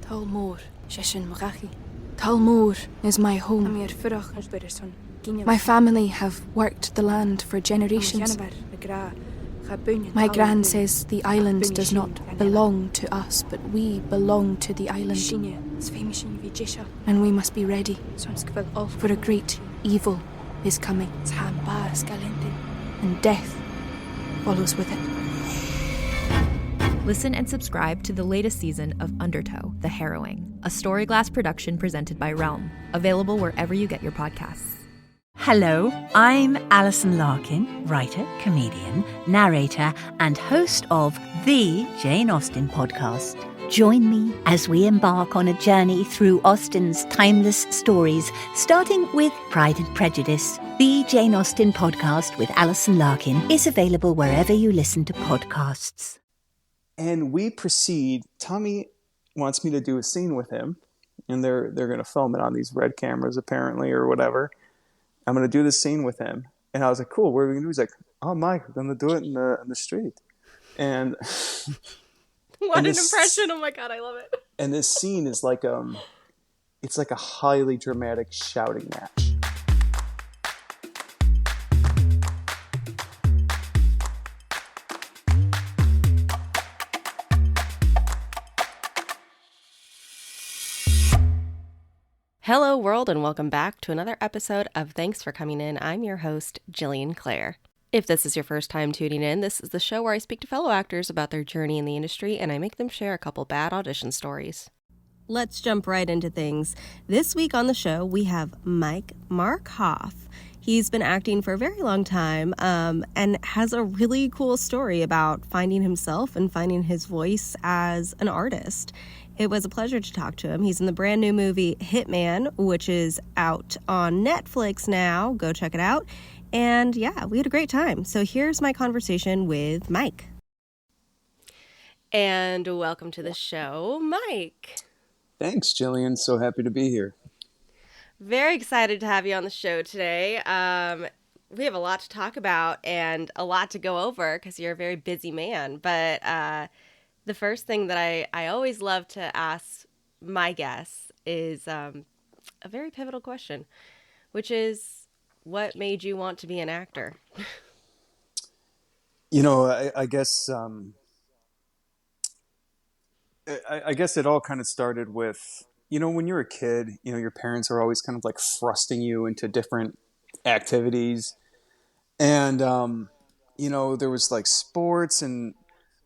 Talmor, Shishin Magachi. Talmor is my home. My family have worked the land for generations. My gran says the island does not belong to us, but we belong to the island. And we must be ready, for a great evil is coming, and death follows with it. Listen and subscribe to the latest season of Undertow, The Harrowing, a Storyglass production presented by Realm, available wherever you get your podcasts. Hello, I'm Alison Larkin, writer, comedian, narrator, and host of the Jane Austen podcast. Join me as we embark on a journey through Austen's timeless stories, starting with Pride and Prejudice. The Jane Austen podcast with Alison Larkin is available wherever you listen to podcasts. And we proceed. Tommy wants me to do a scene with him, and they're going to film it on these red cameras, apparently, or whatever. I'm going to do this scene with him. And I was like, cool, what are we going to do? He's like, oh, Mike, we're going to do it in the street. And what an impression. Oh my God, I love it. And this scene is like, it's like a highly dramatic shouting match. Hello, world, and welcome back to another episode of Thanks for Coming In. I'm your host, Jillian Clare. If this is your first time tuning in, this is the show where I speak to fellow actors about their journey in the industry, and I make them share a couple bad audition stories. Let's jump right into things. This week on the show, we have Mike Markoff. He's been acting for a very long time and has a really cool story about finding himself and finding his voice as an artist. It was a pleasure to talk to him. He's in the brand new movie Hitman, which is out on Netflix now. Go check it out. And yeah, we had a great time. So here's my conversation with Mike. And welcome to the show, Mike. Thanks, Jillian. So happy to be here. Very excited to have you on the show today. We have a lot to talk about and a lot to go over because you're a very busy man. But the first thing that I always love to ask my guests is a very pivotal question, which is, what made you want to be an actor? You know, I guess I guess it all kind of started with, you know, when you're a kid, you know, your parents are always kind of like thrusting you into different activities. And, you know, there was like sports, and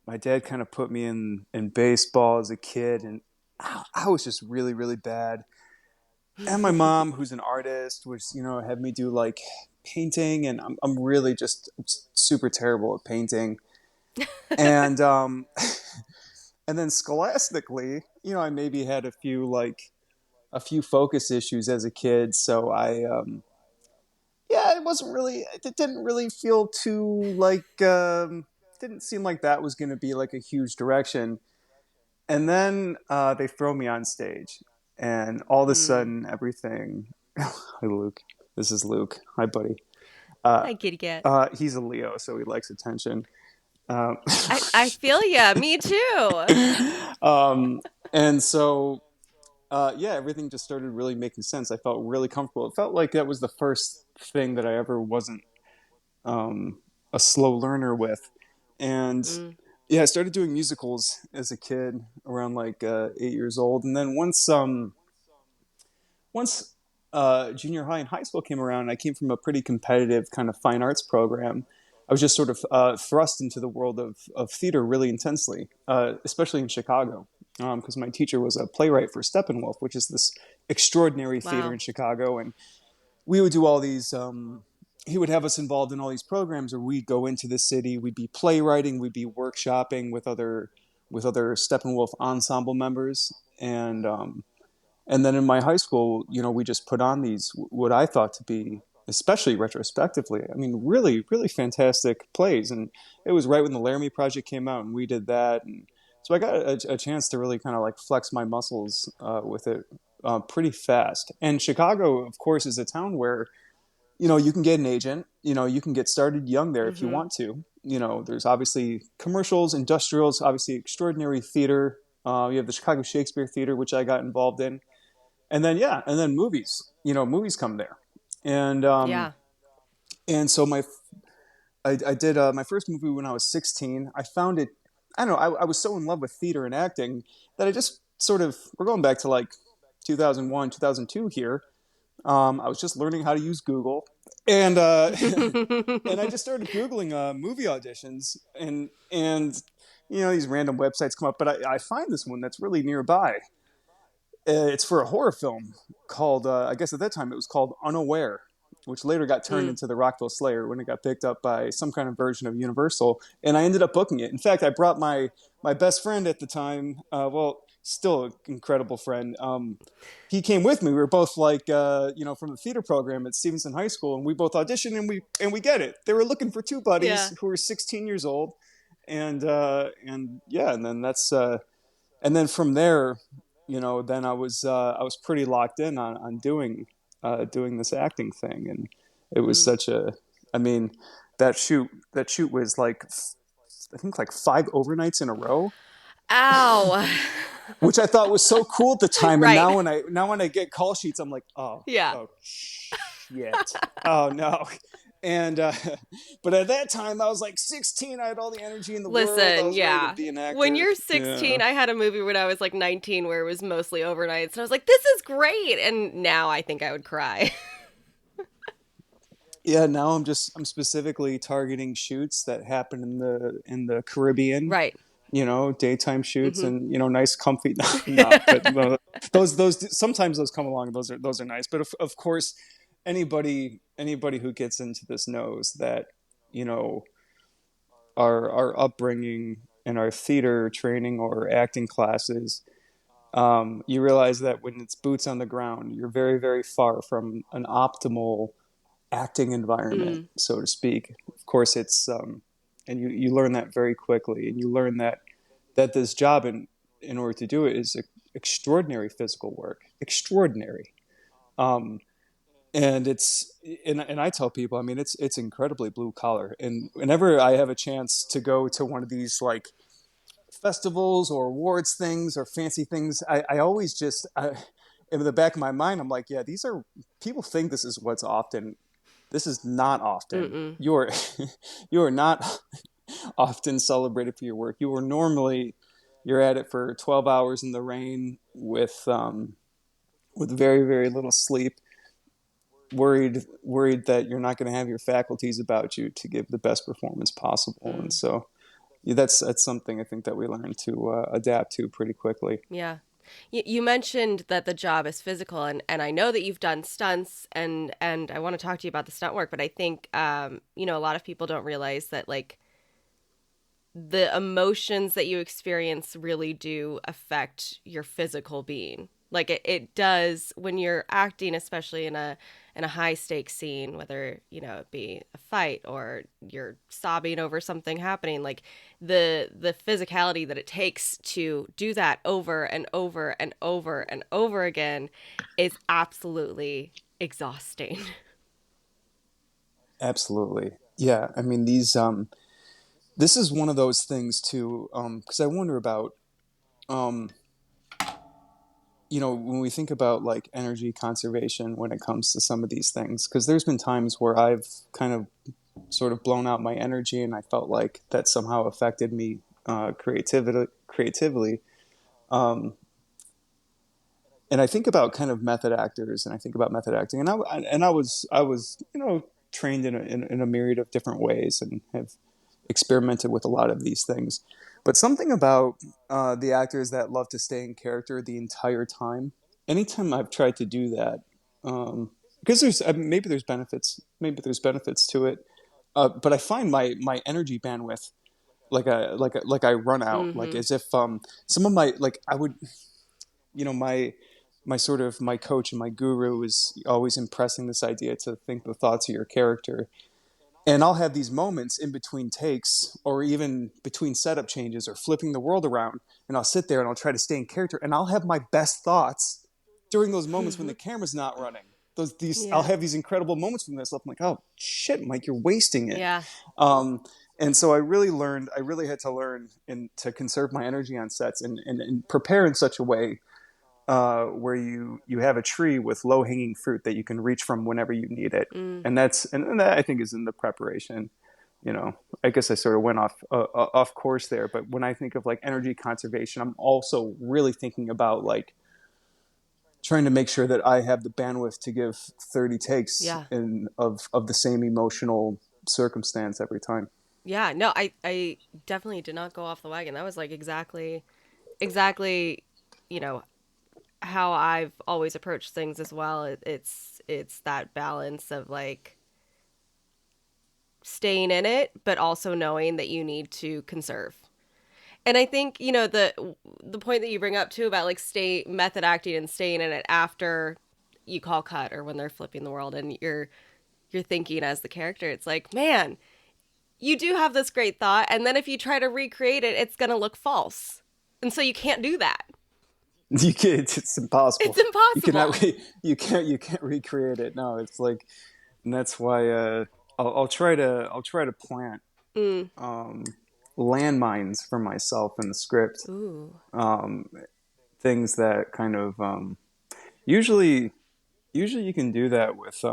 my dad kind of put me in baseball as a kid, and I was just really, really bad. And my mom, who's an artist, was, you know, had me do like painting, and I'm really just super terrible at painting. And and then scholastically, you know, I maybe had a few focus issues as a kid, so it didn't really feel too like didn't seem like that was going to be like a huge direction. And then they throw me on stage, and all of a sudden everything. Hi, Luke. This is Luke. Hi, buddy. Hi, kitty cat. He's a Leo, so he likes attention. I feel ya. Me too. And so, everything just started really making sense. I felt really comfortable. It felt like that was the first thing that I ever wasn't a slow learner with. And I started doing musicals as a kid around like 8 years old. And then once junior high and high school came around, I came from a pretty competitive kind of fine arts program. I was just sort of thrust into the world of theater really intensely, especially in Chicago, because my teacher was a playwright for Steppenwolf, which is this extraordinary theater in Chicago. And we would do all these, he would have us involved in all these programs where we'd go into the city, we'd be playwriting, we'd be workshopping with other Steppenwolf ensemble members. And then in my high school, you know, we just put on these, what I thought to be, especially retrospectively, I mean, really, really fantastic plays. And it was right when the Laramie Project came out, and we did that. And so I got a chance to really kind of like flex my muscles with it pretty fast. And Chicago, of course, is a town where, you know, you can get an agent, you know, you can get started young there if you want to. You know, there's obviously commercials, industrials, obviously extraordinary theater You have the Chicago Shakespeare Theater, which I got involved in. And then movies. Movies come there. And and so I did my first movie when I was 16. I found it, I don't know, I was so in love with theater and acting that I just sort of, we're going back to like 2001, 2002 here. I was just learning how to use Google, and and I just started Googling movie auditions, and these random websites come up, but I find this one that's really nearby. It's for a horror film called, I guess at that time it was called Unaware, which later got turned into the Rockville Slayer when it got picked up by some kind of version of Universal, and I ended up booking it. In fact, I brought my best friend at the time, still an incredible friend. He came with me. We were both like, from the theater program at Stevenson High School, and we both auditioned, and we get it. They were looking for two buddies who were 16 years old, and then that's, and then from there, then I was pretty locked in on doing this acting thing, and it was that shoot was like, I think like 5 overnights in a row. Ow. Which I thought was so cool at the time, Right. and now when I get call sheets, I'm like, oh shit, oh no, and but at that time I was like 16, I had all the energy in the world. I was ready to be an actor. When you're 16, I had a movie when I was like 19 where it was mostly overnights, and I was like, this is great, and now I think I would cry. Yeah, now I'm specifically targeting shoots that happen in the Caribbean, right? Daytime shoots, and nice, comfy. But those sometimes those come along. Those are nice. But of course, anybody who gets into this knows that our upbringing and our theater training or acting classes, you realize that when it's boots on the ground, you're very, very far from an optimal acting environment, so to speak. Of course, it's and you learn that very quickly, and you learn that this job, in order to do it, is extraordinary physical work, extraordinary. And I tell people, I mean, it's incredibly blue collar. And whenever I have a chance to go to one of these like festivals or awards things or fancy things, I always just, in the back of my mind, I'm like, yeah, people think this is what's often. This is not often. You are not often celebrated for your work. You're at it for 12 hours in the rain with very, very little sleep, worried that you're not going to have your faculties about you to give the best performance possible. And so that's something I think that we learn to adapt to pretty quickly. Yeah. You mentioned that the job is physical, and I know that you've done stunts, and I want to talk to you about the stunt work, but I think, a lot of people don't realize that, like, the emotions that you experience really do affect your physical being. Like, it does when you're acting, especially in a high stakes scene, whether, it be a fight or you're sobbing over something happening, like the physicality that it takes to do that over and over and over and over again is absolutely exhausting. Absolutely. Yeah. I mean, this is one of those things too, because I wonder about, when we think about like energy conservation when it comes to some of these things, because there's been times where I've kind of sort of blown out my energy, and I felt like that somehow affected me creatively. And I think about kind of method actors, and I think about method acting, and I was trained in a myriad of different ways, and have experimented with a lot of these things. But something about the actors that love to stay in character the entire time. Anytime I've tried to do that, because maybe there's benefits to it, but I find my energy bandwidth like I run out, like as if some of my, like, I would, my sort of my coach and my guru is always impressing this idea to think the thoughts of your character. And I'll have these moments in between takes, or even between setup changes, or flipping the world around, and I'll sit there and I'll try to stay in character, and I'll have my best thoughts during those moments when the camera's not running. I'll have these incredible moments from myself. I'm like, oh shit, Mike, you're wasting it. Yeah. And so I really had to learn to conserve my energy on sets and prepare in such a way where you have a tree with low hanging fruit that you can reach from whenever you need it. And that I think is in the preparation. I guess I sort of went off course there, but when I think of like energy conservation, I'm also really thinking about like trying to make sure that I have the bandwidth to give 30 takes of the same emotional circumstance every time. Yeah, no, I definitely did not go off the wagon. That was like exactly, how I've always approached things as well. It's that balance of like staying in it, but also knowing that you need to conserve. And I think, the point that you bring up too about like stay method acting and staying in it after you call cut or when they're flipping the world and you're thinking as the character, it's like, man, you do have this great thought, and then if you try to recreate it, it's going to look false. And so you can't do that. It's impossible. It's impossible. You can't recreate it. No, it's like, and that's why I'll try to plant landmines for myself in the script. Ooh. Things that kind of usually you can do that with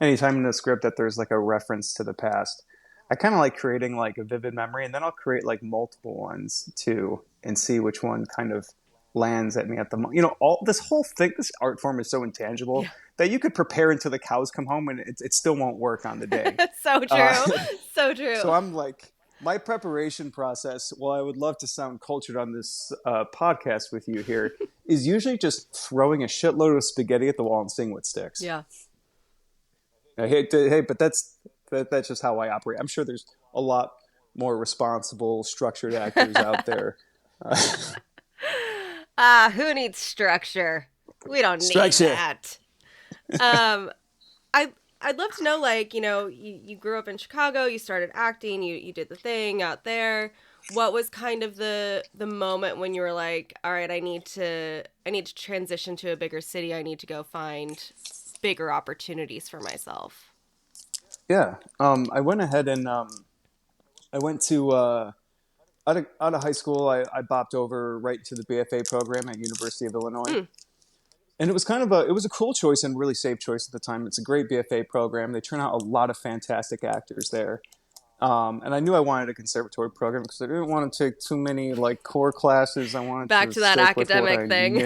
anytime in the script that there's like a reference to the past. I kind of like creating like a vivid memory, and then I'll create like multiple ones too and see which one kind of lands at me at the moment. All this whole thing, this art form is so intangible that you could prepare until the cows come home and it still won't work on the day. So true. So true. So I'm like, my preparation process, while I would love to sound cultured on this podcast with you here, is usually just throwing a shitload of spaghetti at the wall and seeing what sticks. Yeah. But that's just how I operate. I'm sure there's a lot more responsible, structured actors out there. Who needs structure? We don't need that. I'd love to know, like, you grew up in Chicago, you started acting, you did the thing out there. What was kind of the moment when you were like, all right, I need to transition to a bigger city. I need to go find bigger opportunities for myself. Yeah. I went ahead and I went to out of high school. I bopped over right to the BFA program at University of Illinois. And it was a cool choice and really safe choice at the time. It's a great BFA program. They turn out a lot of fantastic actors there. And I knew I wanted a conservatory program because I didn't want to take too many like core classes. I wanted back to that academic thing.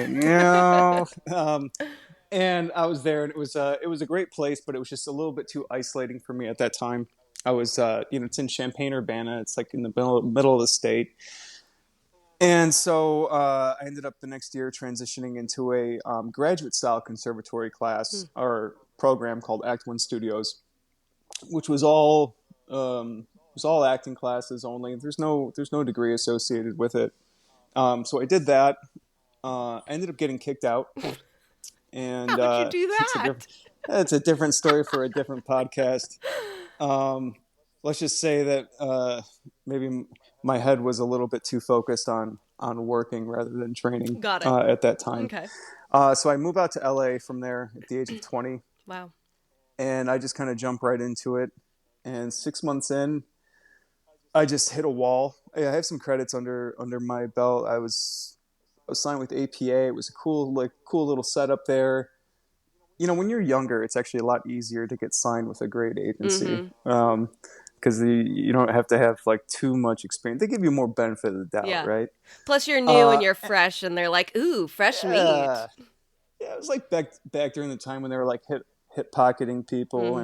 And I was there, and it was a great place, but it was just a little bit too isolating for me at that time. I was, it's in Champaign-Urbana. It's like in the middle of the state. And so I ended up the next year transitioning into a graduate-style conservatory class or program called Act One Studios, which was all acting classes only. There's no degree associated with it. So I did that. I ended up getting kicked out. And how did you do that? It's a different story for a different podcast. Let's just say that maybe my head was a little bit too focused on working rather than training. Got it. At that time. Okay. So I moved out to LA from there at the age of 20. Wow. And I just kind of jumped right into it. And 6 months in, I just hit a wall. I have some credits under my belt. I was signed with APA. It was a cool little setup there. When you're younger, it's actually a lot easier to get signed with a great agency. Because you don't have to have like too much experience. They give you more benefit of the doubt, right? Plus you're new and you're fresh, and they're like, ooh, fresh meat. Yeah, it was like back during the time when they were like hip pocketing people.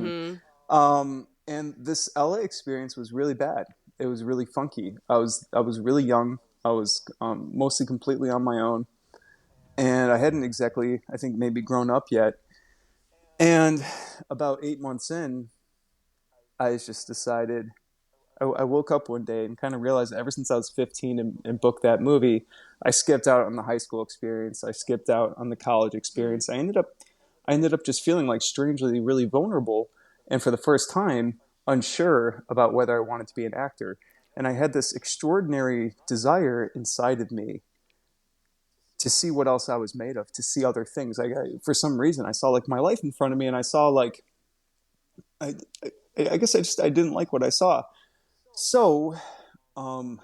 And this LA experience was really bad. It was really funky. I was really young. I was mostly completely on my own. And I hadn't exactly, I think, maybe grown up yet. And about 8 months in, I just decided, I woke up one day and kind of realized that ever since I was 15 and booked that movie, I skipped out on the high school experience. I skipped out on the college experience. I ended up just feeling like strangely really vulnerable. And for the first time, unsure about whether I wanted to be an actor. And I had this extraordinary desire inside of me to see what else I was made of, to see other things. For some reason, I saw like my life in front of me, and I saw like, I guess I didn't like what I saw. So, um,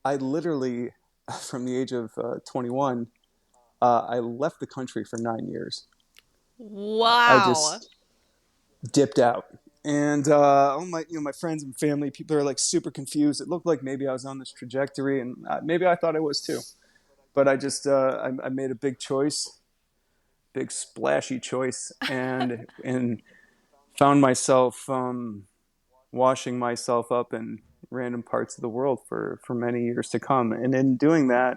I literally, from the age of 21, I left the country for 9 years. I Wow. just dipped out. And all my friends and family, people are like super confused. It looked like maybe I was on this trajectory, and maybe I thought I was too. But I made a big choice, big splashy choice, and found myself washing myself up in random parts of the world for many years to come. And in doing that,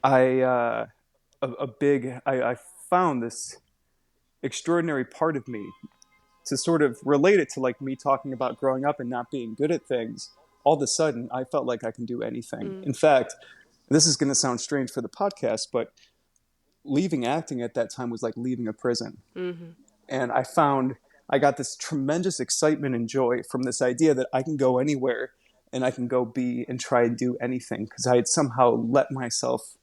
I I found this extraordinary part of me to sort of relate it to like me talking about growing up and not being good at things. All of a sudden, I felt like I can do anything. In fact, this is going to sound strange for the podcast, but leaving acting at that time was like leaving a prison. And I got this tremendous excitement and joy from this idea that I can go anywhere and I can go be and try and do anything, because I had somehow let myself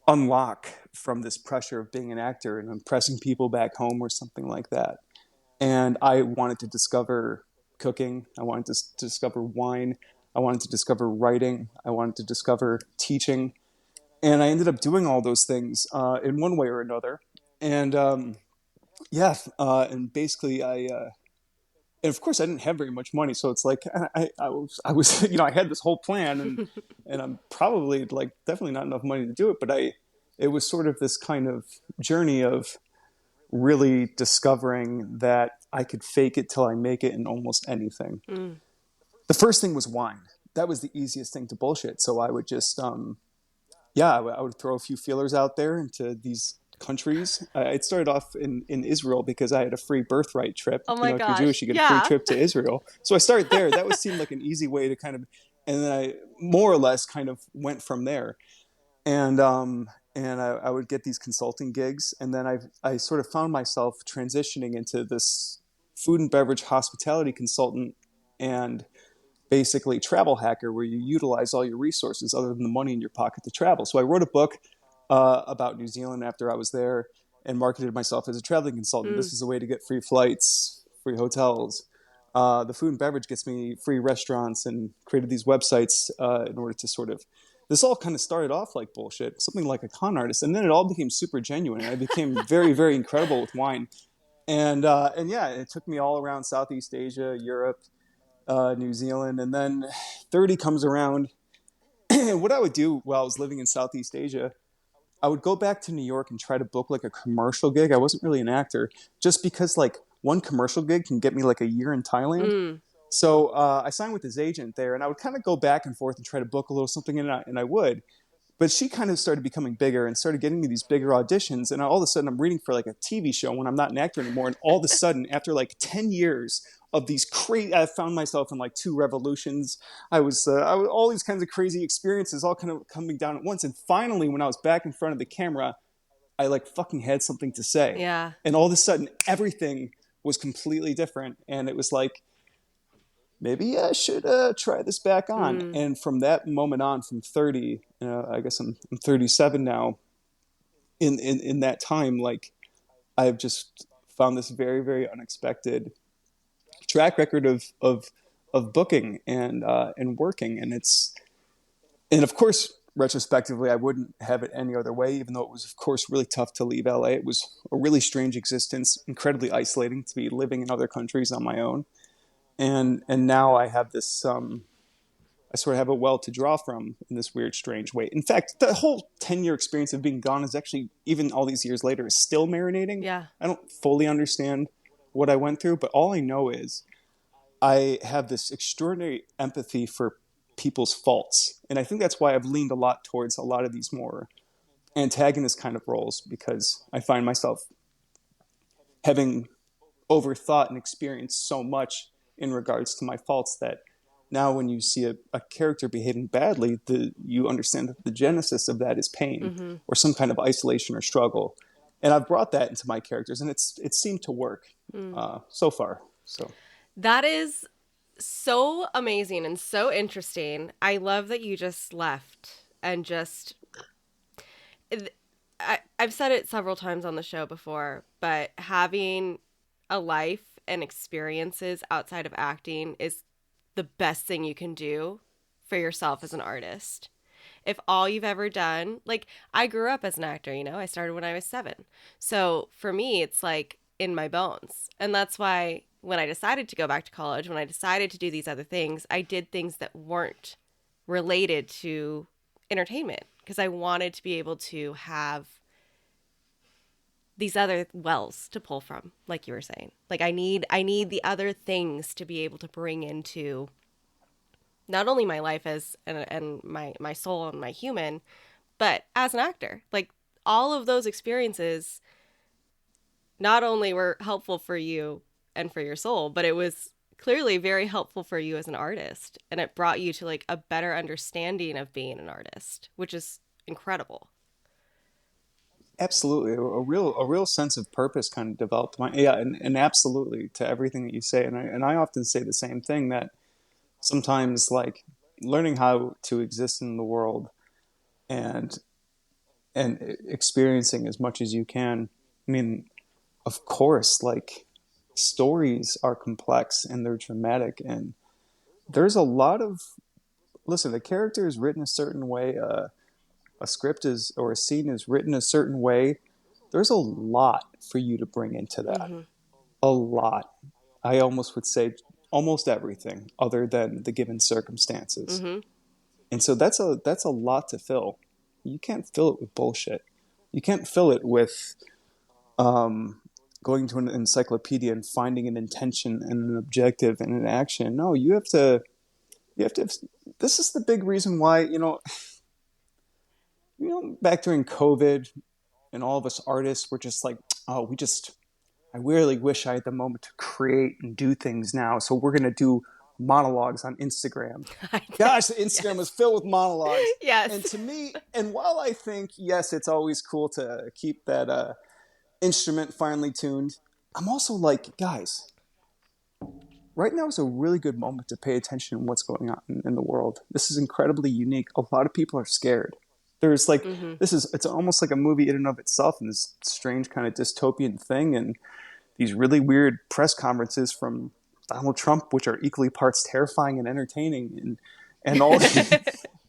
unlock from this pressure of being an actor and impressing people back home or something like that. And I wanted to discover cooking. I wanted to discover wine. I wanted to discover writing. I wanted to discover teaching. And I ended up doing all those things in one way or another. And and basically and of course I didn't have very much money, so it's like I was I had this whole plan, and I'm probably like definitely not enough money to do it, but it was sort of this kind of journey of really discovering that I could fake it till I make it in almost anything. The first thing was wine. That was the easiest thing to bullshit. So I would just I would throw a few feelers out there into these countries. It started off in Israel because I had a free birthright trip. Oh my If you're gosh. Jewish, you get a free trip to Israel. So I started there. That seemed like an easy way to kind of, and then I more or less kind of went from there. And I would get these consulting gigs, and then I sort of found myself transitioning into this food and beverage hospitality consultant and basically travel hacker, where you utilize all your resources other than the money in your pocket to travel. So I wrote a book about New Zealand after I was there and marketed myself as a traveling consultant. This is a way to get free flights, free hotels. The food and beverage gets me free restaurants, and created these websites in order to sort of, this all kind of started off like bullshit, something like a con artist. And then it all became super genuine, and I became very, very incredible with wine. And yeah, it took me all around Southeast Asia, Europe, New Zealand. And then 30 comes around. What I would do while I was living in Southeast Asia, I would go back to New York and try to book like a commercial gig. I wasn't really an actor, just because like one commercial gig can get me like a year in Thailand. So I signed with his agent there, and I would kind of go back and forth and try to book a little something, and I would. But she kind of started becoming bigger and started getting me these bigger auditions. And all of a sudden, I'm reading for like a TV show when I'm not an actor anymore. And all of a sudden, after like 10 years of these crazy, I found myself in like 2 revolutions. I was all these kinds of crazy experiences all kind of coming down at once. And finally, when I was back in front of the camera, I like fucking had something to say. Yeah. And all of a sudden, everything was completely different. And it was like, maybe I should try this back on. And from that moment on, from 30, I guess I'm 37 now, in that time, like I've just found this very, very unexpected track record of booking and working. And of course, retrospectively, I wouldn't have it any other way, even though it was, of course, really tough to leave LA. It was a really strange existence, incredibly isolating to be living in other countries on my own. And now I have this, I sort of have a well to draw from in this weird, strange way. In fact, the whole 10-year experience of being gone is actually, even all these years later, is still marinating. Yeah. I don't fully understand what I went through, but all I know is I have this extraordinary empathy for people's faults. And I think that's why I've leaned a lot towards a lot of these more antagonist kind of roles, because I find myself having overthought and experienced so much in regards to my faults that now when you see a character behaving badly, you understand that the genesis of that is pain or some kind of isolation or struggle. And I've brought that into my characters, and it seemed to work so far. So that is so amazing and so interesting. I love that you just left and just... I've said it several times on the show before, but having a life and experiences outside of acting is the best thing you can do for yourself as an artist. If all you've ever done, like I grew up as an actor, you know, I started when I was 7. So for me, it's like in my bones. And that's why when I decided to go back to college, when I decided to do these other things, I did things that weren't related to entertainment because I wanted to be able to have these other wells to pull from, like you were saying. Like I need the other things to be able to bring into not only my life as and my soul and my human, but as an actor. Like all of those experiences not only were helpful for you and for your soul, but it was clearly very helpful for you as an artist. And it brought you to like a better understanding of being an artist, which is incredible. Absolutely, a real sense of purpose kind of developed. And absolutely to everything that you say, and I often say the same thing, that sometimes like learning how to exist in the world and experiencing as much as you can. I mean, of course, like stories are complex and they're dramatic, and there's a lot of a character is written a certain way. A script is or a scene is written a certain way. There's a lot for you to bring into that. Mm-hmm. A lot. I almost would say almost everything other than the given circumstances. Mm-hmm. And so that's a lot to fill. You can't fill it with bullshit. You can't fill it with going to an encyclopedia and finding an intention and an objective and an action. No, you have to this is the big reason why, back during COVID and all of us artists were just like, I really wish I had the moment to create and do things now. So we're going to do monologues on Instagram. Gosh, the Instagram was filled with monologues. Yes. And to me, and while I think, yes, it's always cool to keep that instrument finely tuned, I'm also like, guys, right now is a really good moment to pay attention to what's going on in the world. This is incredibly unique. A lot of people are scared. There's like, mm-hmm. It's almost like a movie in and of itself, and this strange kind of dystopian thing, and these really weird press conferences from Donald Trump, which are equally parts terrifying and entertaining, and all,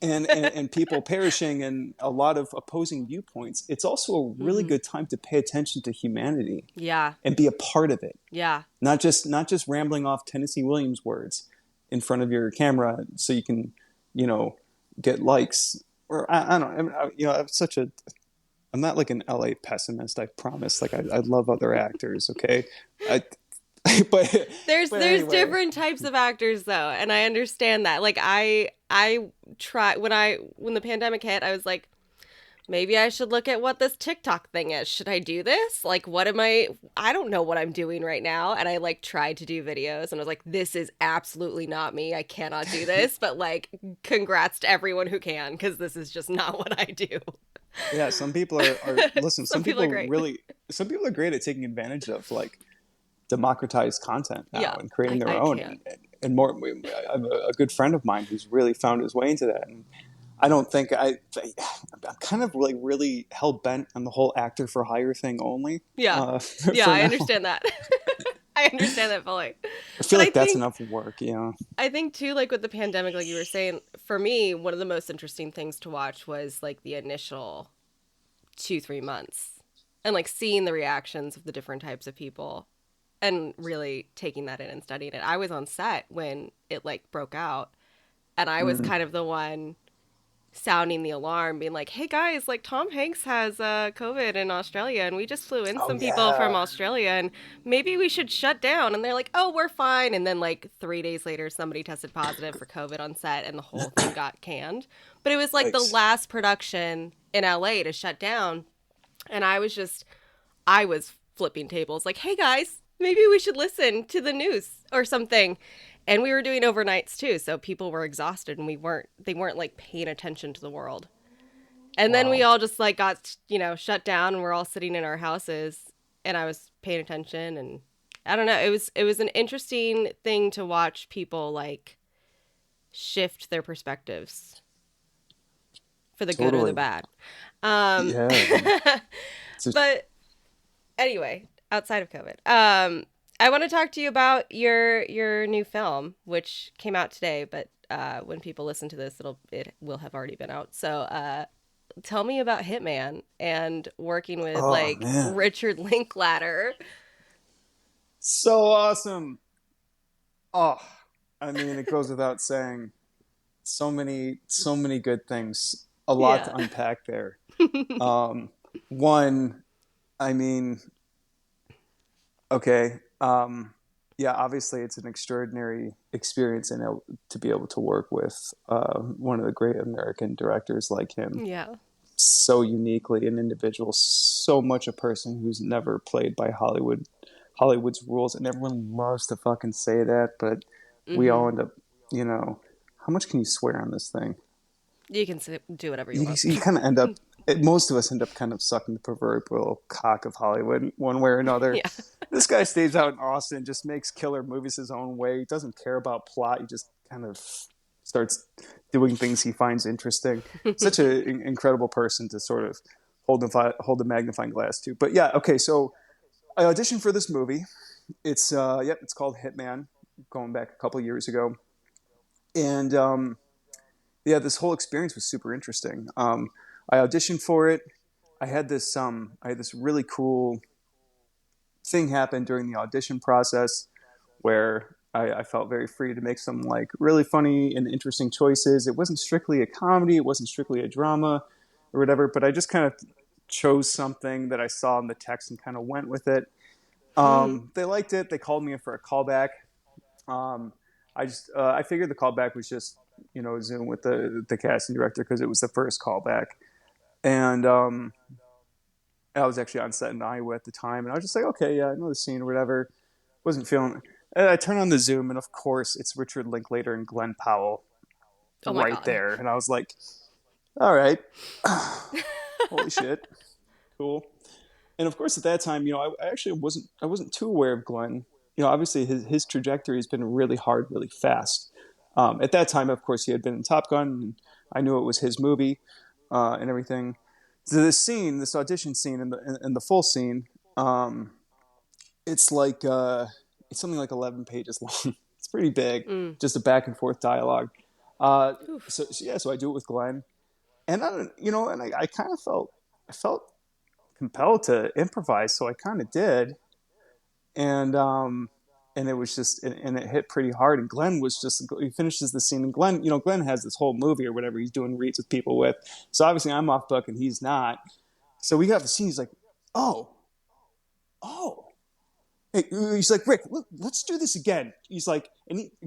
and people perishing, and a lot of opposing viewpoints. It's also a really mm-hmm. good time to pay attention to humanity, and be a part of it. Not just rambling off Tennessee Williams words in front of your camera so you can, get likes. Or I don't know. I'm not like an LA pessimist. I promise. Like I love other actors. Okay, but there's anyway. Different types of actors though, and I understand that. Like I try when the pandemic hit, I was like, maybe I should look at what this TikTok thing is. Should I do this? Like, what am I don't know what I'm doing right now. And I like tried to do videos and I was like, this is absolutely not me. I cannot do this. But like, congrats to everyone who can, because this is just not what I do. Yeah, some people are listen, some people are great at taking advantage of like democratized content now and creating their own. And more, I have a good friend of mine who's really found his way into that. And I don't think I'm kind of like really hell bent on the whole actor for hire thing only. Yeah. I understand that. I understand that fully. I feel like that's enough work. I think too, like with the pandemic, like you were saying, for me, one of the most interesting things to watch was like the initial 2-3 months and like seeing the reactions of the different types of people and really taking that in and studying it. I was on set when it like broke out, and I was kind of the one sounding the alarm, being like, hey guys, like Tom Hanks has COVID in Australia, and we just flew in some people from Australia, and maybe we should shut down. And they're like, oh, we're fine. And then like 3 days later, somebody tested positive for COVID on set, and the whole thing got canned. But it was like the last production in LA to shut down. And I was flipping tables like, hey guys, maybe we should listen to the news or something. And we were doing overnights too, so people were exhausted, and they weren't like paying attention to the world. And then we all just like got, shut down, and we're all sitting in our houses, and I was paying attention, and I don't know, it was an interesting thing to watch people like shift their perspectives for the good or the bad. But anyway, outside of COVID, I want to talk to you about your new film, which came out today, but when people listen to this, it will have already been out. So tell me about Hitman and working with Oh man, Richard Linklater. so awesome. Oh, I mean, it goes without saying. So many good things. A lot to unpack there. One, I mean, okay. Yeah, obviously it's an extraordinary experience and to be able to work with one of the great American directors like him. Yeah. So uniquely an individual, so much a person who's never played by Hollywood's rules, and everyone loves to fucking say that, but we all end up, how much can you swear on this thing? You can do whatever you want. You kind of end up, most of us end up kind of sucking the proverbial cock of Hollywood one way or another. Yeah. This guy stays out in Austin, just makes killer movies his own way. He doesn't care about plot. He just kind of starts doing things he finds interesting. Such an incredible person to sort of hold the magnifying glass to. But yeah, okay, so I auditioned for this movie. It's called Hitman, going back a couple years ago. And this whole experience was super interesting. I auditioned for it. I had this really cool thing happen during the audition process where I felt very free to make some like really funny and interesting choices. It wasn't strictly a comedy. It wasn't strictly a drama or whatever, but I just kind of chose something that I saw in the text and kind of went with it. They liked it. They called me in for a callback. I figured the callback was just, Zoom with the casting director because it was the first callback. And I was actually on set in Iowa at the time, and I was just like, okay, yeah, I know the scene or whatever. Wasn't feeling it. And I turned on the Zoom, and of course, it's Richard Linklater and Glen Powell right there. And I was like, all right. Holy shit. Cool. And of course, at that time, I actually wasn't too aware of Glen. Obviously his trajectory has been really hard, really fast. At that time, of course, he had been in Top Gun, and I knew it was his movie and everything. So this audition scene, and the full scene, it's like it's something like 11 pages long. It's pretty big, just a back and forth dialogue. So I do it with Glenn, and I kind of felt compelled to improvise, so I kind of did, and it was just, and it hit pretty hard. And Glenn he finishes the scene, and Glenn has this whole movie or whatever he's doing reads with people with. So obviously I'm off book and he's not. So we got the scene. He's like, oh. Hey, he's like, Rick, let's do this again. He's like,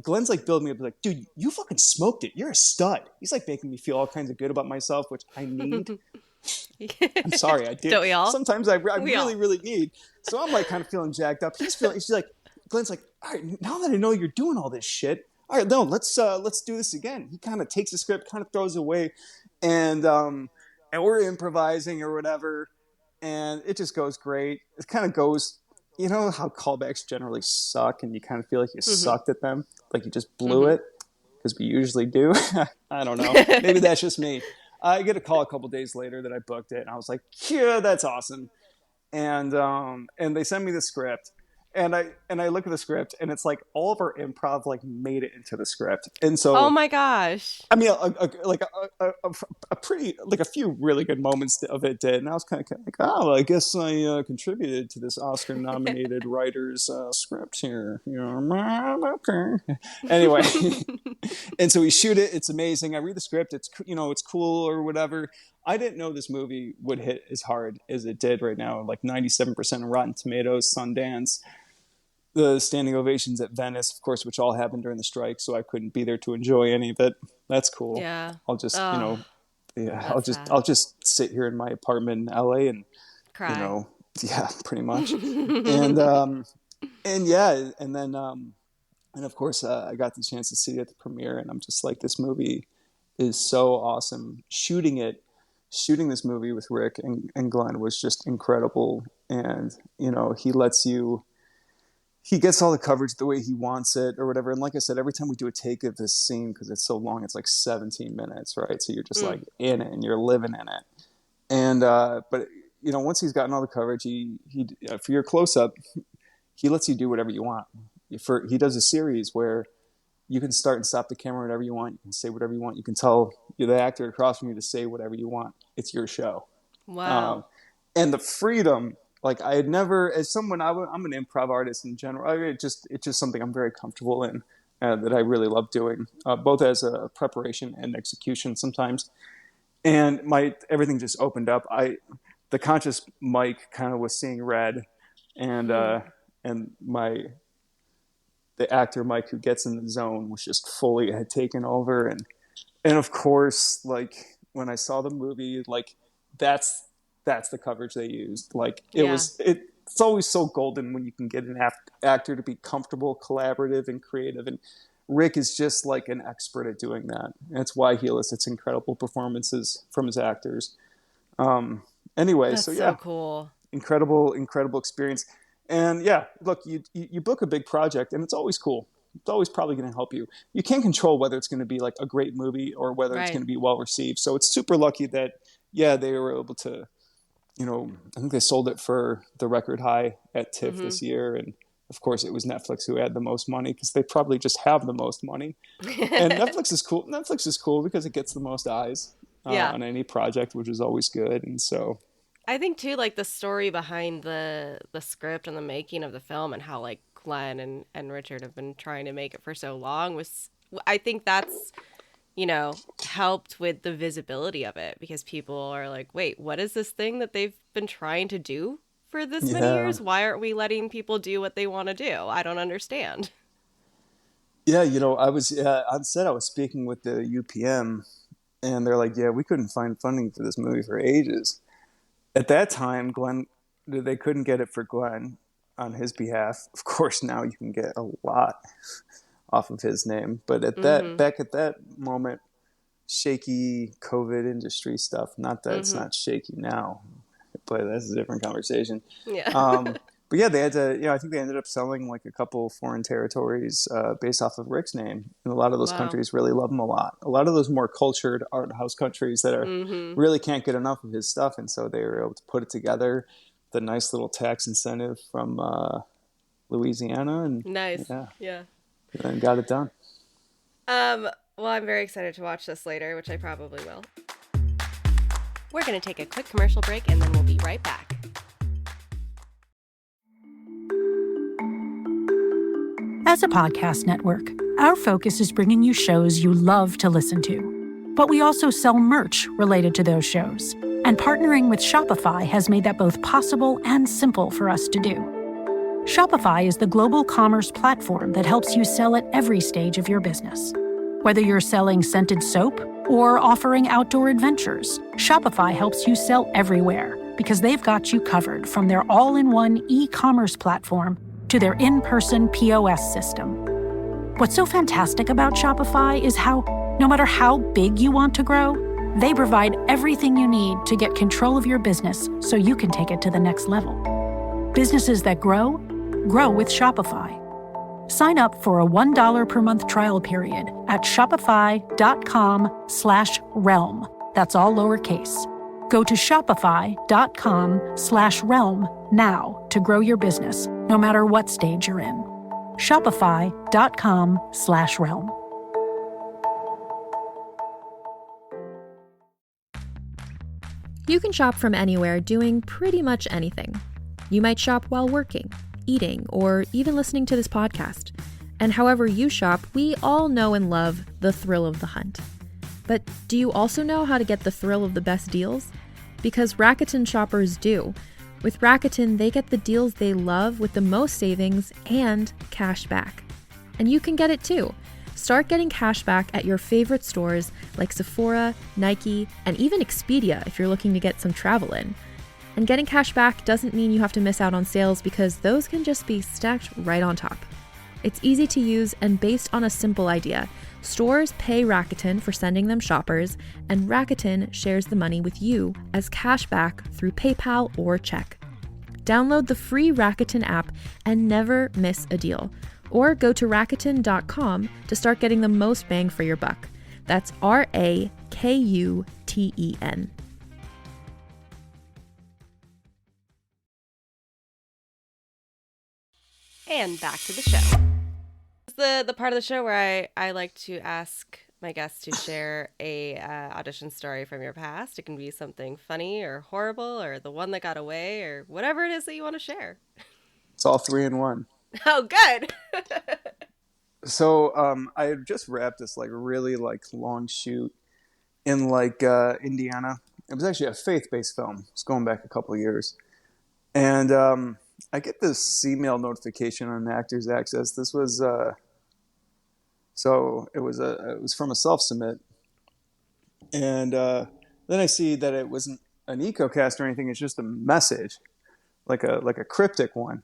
Glenn's like building me up. He's like, dude, you fucking smoked it. You're a stud. He's like making me feel all kinds of good about myself, which I need. I'm sorry, I did. Don't we all? Sometimes I really, really need. So I'm like kind of feeling jacked up. She's like, Glenn's like, all right, now that I know you're doing all this shit, all right, no, let's do this again. He kind of takes the script, kind of throws it away, and we're improvising or whatever, and it just goes great. It kind of goes, you know how callbacks generally suck, and you kind of feel like you sucked at them, like you just blew it, because we usually do. I don't know. Maybe that's just me. I get a call a couple days later that I booked it, and I was like, yeah, that's awesome. And they send me the script. And I look at the script, and it's like all of our improv like made it into the script, and so oh my gosh, I mean, a pretty like a few really good moments of it did, and I was kind of like, oh, I guess I contributed to this Oscar-nominated writer's script here, okay. Anyway, and so we shoot it. It's amazing. I read the script. It's it's cool or whatever. I didn't know this movie would hit as hard as it did right now, like 97% on Rotten Tomatoes, Sundance. The standing ovations at Venice, of course, which all happened during the strike, so I couldn't be there to enjoy any of it. That's cool. Yeah. I'll just, I'll just sit here in my apartment in LA and cry. Yeah, pretty much. And then of course I got the chance to see it at the premiere, and I'm just like, this movie is so awesome. Shooting this movie with Rick and Glenn was just incredible, and he gets all the coverage the way he wants it or whatever. And like I said, every time we do a take of this scene, because it's so long, it's like 17 minutes, right? So you're just like in it and you're living in it. And, but once he's gotten all the coverage, he for your close up, he lets you do whatever you want. He does a series where you can start and stop the camera whenever you want. You can say whatever you want. You can tell the actor across from you to say whatever you want. It's your show. Wow. And the freedom, like I had never, as someone, I'm an improv artist in general. It's just something I'm very comfortable in, that I really love doing, both as a preparation and execution sometimes. And everything just opened up. The conscious Mike kind of was seeing red, and the actor Mike, who gets in the zone, was just fully had taken over. And of course, like when I saw the movie, like that's the coverage they used. Like it's always so golden when you can get an actor to be comfortable, collaborative, and creative. And Rick is just like an expert at doing that. And that's why he elicits incredible performances from his actors. Anyway, that's so cool. Incredible experience. And yeah, look, you book a big project, and it's always cool. It's always probably going to help you. You can't control whether it's going to be like a great movie or whether it's going to be well received. So it's super lucky that, they were able to, I think they sold it for the record high at TIFF this year. And of course it was Netflix who had the most money, because they probably just have the most money. And Netflix is cool. Netflix is cool because it gets the most eyes on any project, which is always good. And so I think too, like the story behind the script and the making of the film, and how like Glenn and Richard have been trying to make it for so long, I think that's, helped with the visibility of it, because people are like, wait, what is this thing that they've been trying to do for this many years? Why aren't we letting people do what they want to do? I don't understand. Yeah, I was on set. I was speaking with the UPM, and they're like, we couldn't find funding for this movie for ages. At that time, they couldn't get it for Glenn on his behalf. Of course, now you can get a lot off of his name. But back at that moment, shaky COVID industry stuff. Not that it's not shaky now, but that's a different conversation. Yeah. But yeah, they had to, I think they ended up selling like a couple foreign territories based off of Rick's name. And a lot of those countries really love him a lot. A lot of those more cultured art house countries that are really can't get enough of his stuff. And so they were able to put it together, the nice little tax incentive from Louisiana. And nice. Yeah. And got it done. Well, I'm very excited to watch this later, which I probably will. We're going to take a quick commercial break, and then we'll be right back. As a podcast network, our focus is bringing you shows you love to listen to. But we also sell merch related to those shows. And partnering with Shopify has made that both possible and simple for us to do. Shopify is the global commerce platform that helps you sell at every stage of your business. Whether you're selling scented soap or offering outdoor adventures, Shopify helps you sell everywhere, because they've got you covered, from their all-in-one e-commerce platform to their in-person POS system. What's so fantastic about Shopify is how, no matter how big you want to grow, they provide everything you need to get control of your business so you can take it to the next level. Businesses that grow with Shopify. Sign up for a $1 per month trial period at shopify.com/realm. That's all lowercase. Go to shopify.com/realm now to grow your business, no matter what stage you're in. Shopify.com/realm. You can shop from anywhere, doing pretty much anything. You might shop while working, eating, or even listening to this podcast. And however you shop, we all know and love the thrill of the hunt. But do you also know how to get the thrill of the best deals? Because Rakuten shoppers do. With Rakuten, they get the deals they love with the most savings and cash back. And you can get it too. Start getting cash back at your favorite stores like Sephora, Nike, and even Expedia if you're looking to get some travel in. And getting cash back doesn't mean you have to miss out on sales, because those can just be stacked right on top. It's easy to use and based on a simple idea. Stores pay Rakuten for sending them shoppers, and Rakuten shares the money with you as cash back through PayPal or check. Download the free Rakuten app and never miss a deal. Or go to Rakuten.com to start getting the most bang for your buck. That's Rakuten. And back to the show. It's the part of the show where I like to ask my guests to share a audition story from your past. It can be something funny or horrible or the one that got away or whatever it is that you want to share. It's all 3 in 1. Oh, good. So I had just wrapped this like really like long shoot in like Indiana. It was actually a faith-based film. It's going back a couple of years. And I get this email notification on Actors Access. This was it was from a self-submit. And then I see that it wasn't an EcoCast or anything. It's just a message, like a cryptic one.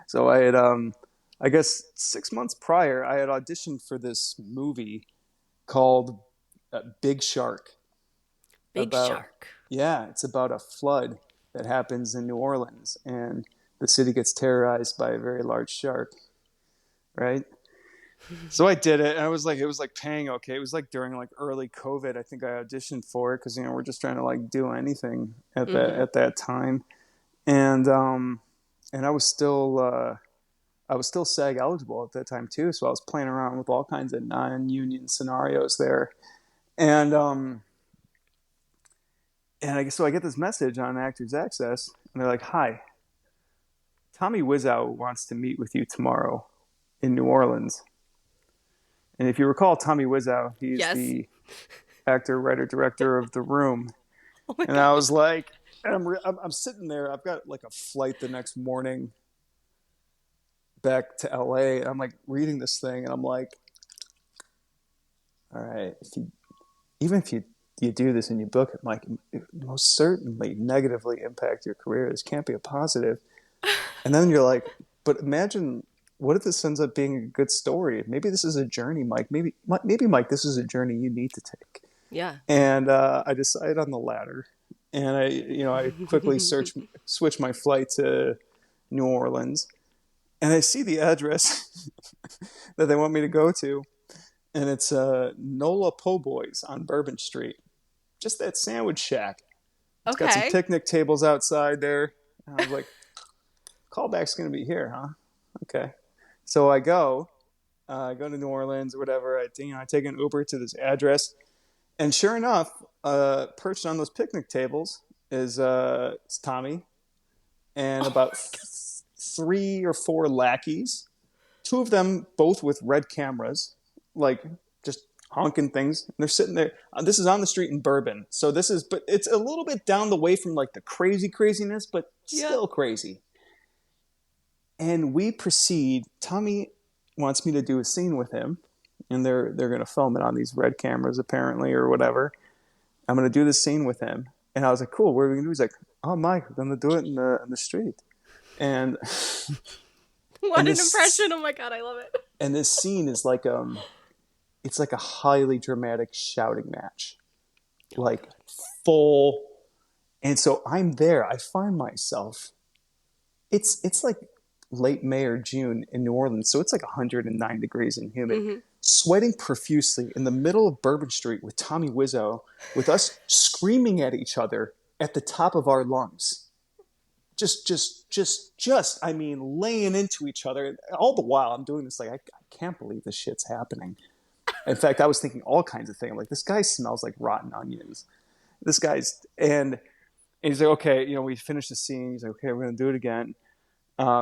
So I had I guess 6 months prior, I had auditioned for this movie called Big Shark. Big Shark. Yeah, it's about a flood that happens in New Orleans, and the city gets terrorized by a very large shark, right? So I did it, and it was like paying okay. It was like during like early COVID. I think I auditioned for it because we're just trying to like do anything at that time, and I was still SAG eligible at that time too. So I was playing around with all kinds of non-union scenarios there, and I get this message on Actors Access, and they're like, "Hi, Tommy Wiseau wants to meet with you tomorrow in New Orleans." And if you recall, Tommy Wiseau, he's the actor, writer, director of The Room. Oh my and God. I was like, I'm sitting there. I've got like a flight the next morning back to LA. And I'm like reading this thing, and I'm like, all right, even if you do this and you book it, Mike, it most certainly negatively impact your career. This can't be a positive. And then you're like, but imagine, what if this ends up being a good story? Maybe this is a journey, Mike. Maybe Mike, this is a journey you need to take. Yeah. And I decided on the latter. And I quickly switched my flight to New Orleans. And I see the address that they want me to go to. And it's Nola Po' Boys on Bourbon Street. Just that sandwich shack. It's got some picnic tables outside there. And I was like, callback's going to be here, huh? Okay. So I go to New Orleans or whatever. I take an Uber to this address. And sure enough, perched on those picnic tables is it's Tommy and about 3 or 4 lackeys. 2 of them both with red cameras, like just honking things. And they're sitting there. This is on the street in Bourbon. So but it's a little bit down the way from like the craziness, but still crazy. And we proceed. Tommy wants me to do a scene with him, and they're going to film it on these red cameras apparently or whatever. I'm going to do this scene with him. And I was like, cool, what are we going to do? He's like, oh, Mike, we're going to do it in the street. And what an impression. Oh my God, I love it. And this scene is like it's like a highly dramatic shouting match. Like full. And so I'm there. I find myself. It's like late May or June in New Orleans. So it's like 109 degrees and humid. Sweating profusely in the middle of Bourbon Street with Tommy Wiseau, with us screaming at each other at the top of our lungs. I mean, laying into each other. All the while I'm doing this, like, I can't believe this shit's happening. In fact, I was thinking all kinds of things. Like, this guy smells like rotten onions. And he's like, okay, we finished the scene. He's like, okay, we're going to do it again.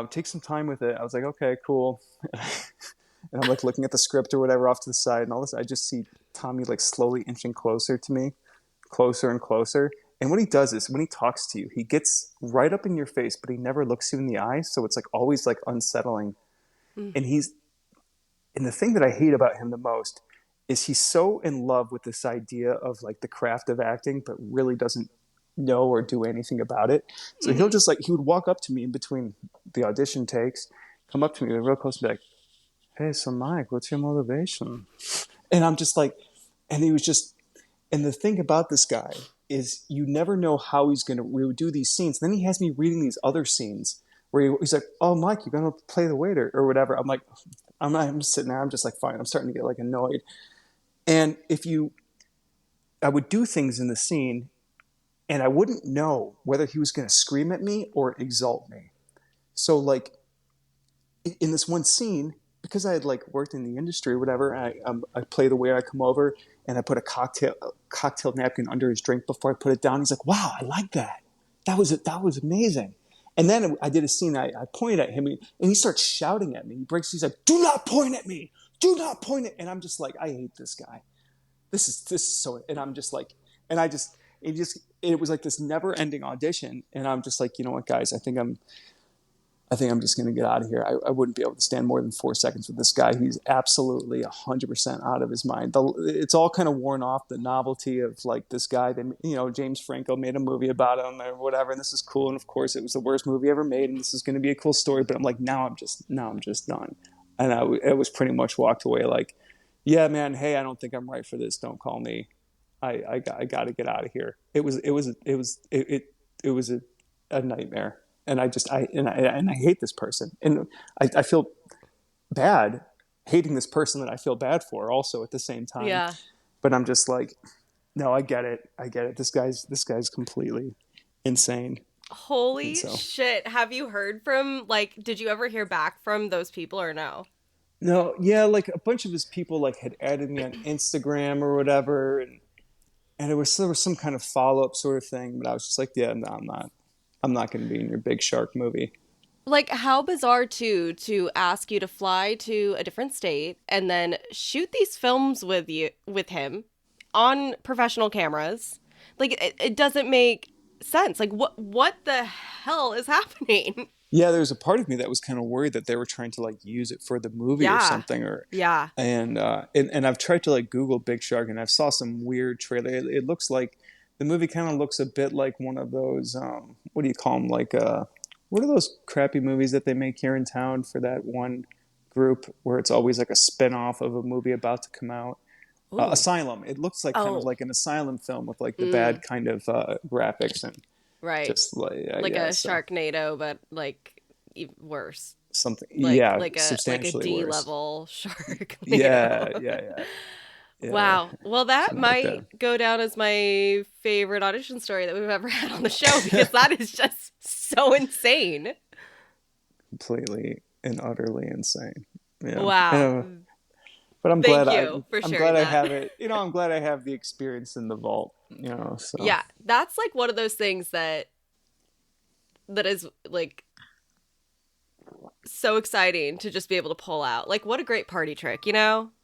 Take some time with it. I was like, okay, cool. And I'm like looking at the script or whatever off to the side, and all this. I just see Tommy like slowly inching closer to me, closer and closer. And what he does is when he talks to you, he gets right up in your face, but he never looks you in the eyes. So it's like always like unsettling. And the thing that I hate about him the most is he's so in love with this idea of like the craft of acting, but really doesn't know or do anything about it. So he'll just he would walk up to me in between the audition takes, come up to me real close and be like, hey, so Mike, what's your motivation? And I'm just like, and he was just, and the thing about this guy is you never know how we would do these scenes. And then he has me reading these other scenes where he's like, oh, Mike, you're going to play the waiter or whatever. I'm like, I'm just sitting there. I'm just like, fine. I'm starting to get like annoyed. And I would do things in the scene and I wouldn't know whether he was going to scream at me or exalt me. So like, in this one scene, because I had like worked in the industry or whatever, I play the waiter. I come over and I put a cocktail napkin under his drink before I put it down. He's like, "Wow, I like that. That was amazing." And then I did a scene. I pointed at him and he starts shouting at me. He's like, "Do not point at me. Do not point at." And I'm just like, I hate this guy. This is so. And I'm just like, and it was like this never ending audition. And I'm just like, you know what, guys, I think I'm just going to get out of here. I wouldn't be able to stand more than 4 seconds with this guy. He's absolutely 100% out of his mind. It's all kind of worn off, the novelty of like this guy. James Franco made a movie about him or whatever, and this is cool. And of course, it was the worst movie ever made, and this is going to be a cool story. But I'm like, now I'm just done. And I was pretty much walked away like, yeah, man. Hey, I don't think I'm right for this. Don't call me. I got to get out of here. It was a nightmare. And I hate this person, and I feel bad hating this person that I feel bad for also at the same time. Yeah. But I'm just like, no, I get it. This guy's completely insane. Holy shit. Have you heard from, like, did you ever hear back from those people or no? No. Yeah. Like a bunch of his people like had added me on Instagram or whatever. And there was some kind of follow-up sort of thing, but I was just like, yeah, no, I'm not going to be in your big shark movie. Like, how bizarre, too, to ask you to fly to a different state and then shoot these films with him on professional cameras. Like, it doesn't make sense. Like, what the hell is happening? Yeah, there was a part of me that was kind of worried that they were trying to like use it for the movie or something. And I've tried to like Google Big Shark, and I've saw some weird trailer. It looks like the movie kind of looks a bit like one of those, what do you call them? Like, what are those crappy movies that they make here in town for that one group where it's always like a spin-off of a movie about to come out? Asylum. It looks like kind of like an Asylum film with like the bad kind of graphics and just like a Sharknado, but like worse. Something, like a substantially D-level shark. Yeah. Wow. Well, that Something might like that. go down as my favorite audition story that we've ever had on the show, because that is just so insane. Completely and utterly insane. Yeah. Wow. But I'm glad I that. have it. I'm glad I have the experience in the vault. So. Yeah, that's like one of those things that is like so exciting to just be able to pull out. Like, what a great party trick,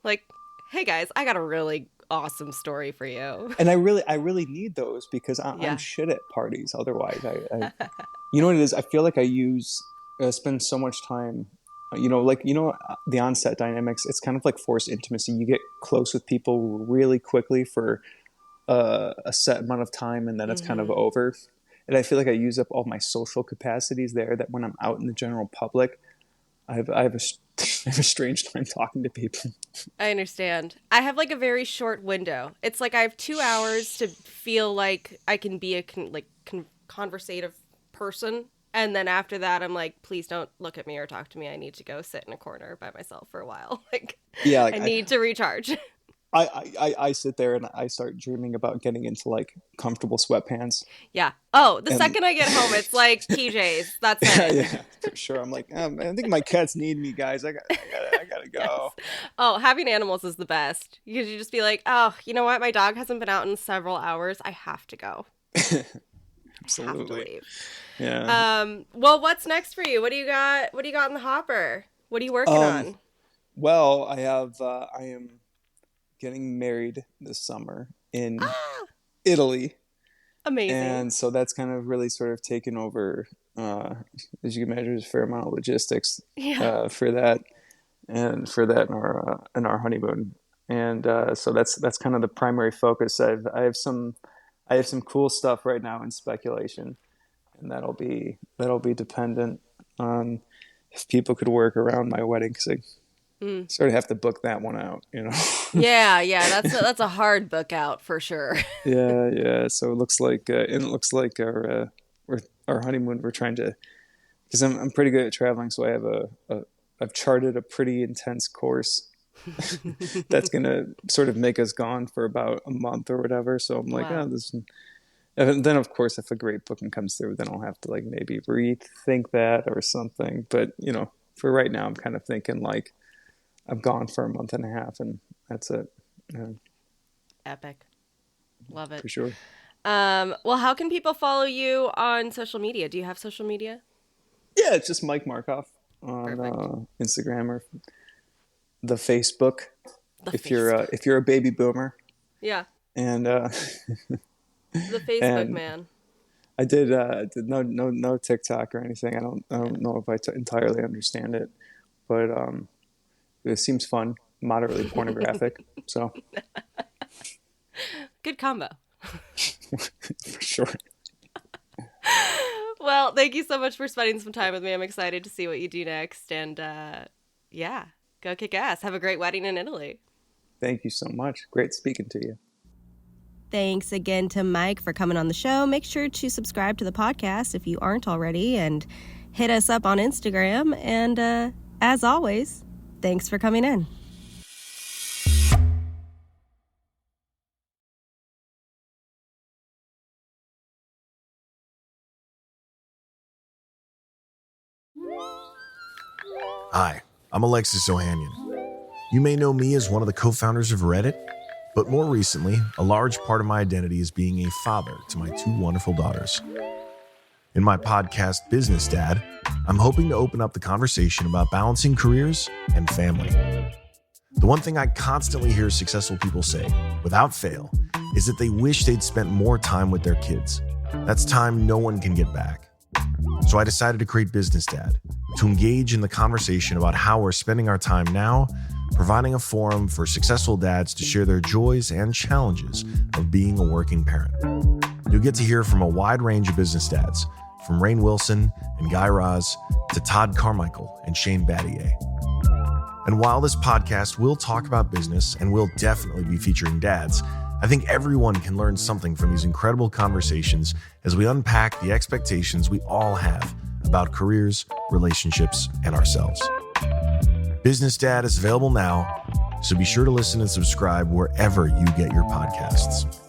Like, hey guys, I got a really awesome story for you. And I really need those because I'm shit at parties. Otherwise, I you know what it is? I feel like I spend so much time, the on-set dynamics. It's kind of like forced intimacy. You get close with people really quickly for a set amount of time, and then it's kind of over. And I feel like I use up all my social capacities there, that when I'm out in the general public, I have a strange time talking to people. I understand. I have like a very short window. It's like I have 2 hours to feel like I can be a conversative person. And then after that, I'm like, please don't look at me or talk to me. I need to go sit in a corner by myself for a while. I need to recharge. I sit there and I start dreaming about getting into like comfortable sweatpants. Yeah. Oh, second I get home, it's like PJs. That's it. Yeah, for sure. I'm like, I think my cats need me, guys. I gotta go. Yes. Oh, having animals is the best. Because you just be like, oh, you know what? My dog hasn't been out in several hours. I have to go. Absolutely. I have to leave. Yeah. Well, what's next for you? What do you got? What do you got in the hopper? What are you working on? Well, I am getting married this summer in Italy. Amazing. And so that's kind of really sort of taken over, as you can imagine, there's a fair amount of logistics for that and in our honeymoon. And so that's kind of the primary focus. I have some cool stuff right now in speculation, and that'll be dependent on if people could work around my wedding, because I sort of have to book that one out, Yeah, that's a hard book out for sure. Yeah. So it looks like our honeymoon, we're trying to, because I'm pretty good at traveling, so I have I've charted a pretty intense course that's gonna sort of make us gone for about a month or whatever. So I'm like, and then of course if a great booking comes through, then I'll have to like maybe rethink that or something. But for right now, I'm kind of thinking like I'm gone for a month and a half and that's it. Yeah. Epic. Love it. For sure. Well, how can people follow you on social media? Do you have social media? Yeah, it's just Mike Markoff on Instagram or the Facebook. If you're a baby boomer. Yeah. And the Facebook man. I did no TikTok or anything. I don't know if I entirely understand it, but it seems fun, moderately pornographic. So good combo. For sure. Well, thank you so much for spending some time with me. I'm excited to see what you do next, and yeah, go kick ass. Have a great wedding in Italy. Thank you so much. Great speaking to you. Thanks again to Mike for coming on the show. Make sure to subscribe to the podcast if you aren't already, and hit us up on Instagram. And as always, thanks for coming in. Hi, I'm Alexis Ohanian. You may know me as one of the co-founders of Reddit, but more recently, a large part of my identity is being a father to my 2 wonderful daughters. In my podcast, Business Dad, I'm hoping to open up the conversation about balancing careers and family. The one thing I constantly hear successful people say, without fail, is that they wish they'd spent more time with their kids. That's time no one can get back. So I decided to create Business Dad, to engage in the conversation about how we're spending our time now, providing a forum for successful dads to share their joys and challenges of being a working parent. You'll get to hear from a wide range of business dads, from Rainn Wilson and Guy Raz to Todd Carmichael and Shane Battier. And while this podcast will talk about business and will definitely be featuring dads, I think everyone can learn something from these incredible conversations as we unpack the expectations we all have about careers, relationships, and ourselves. Business Dad is available now, so be sure to listen and subscribe wherever you get your podcasts.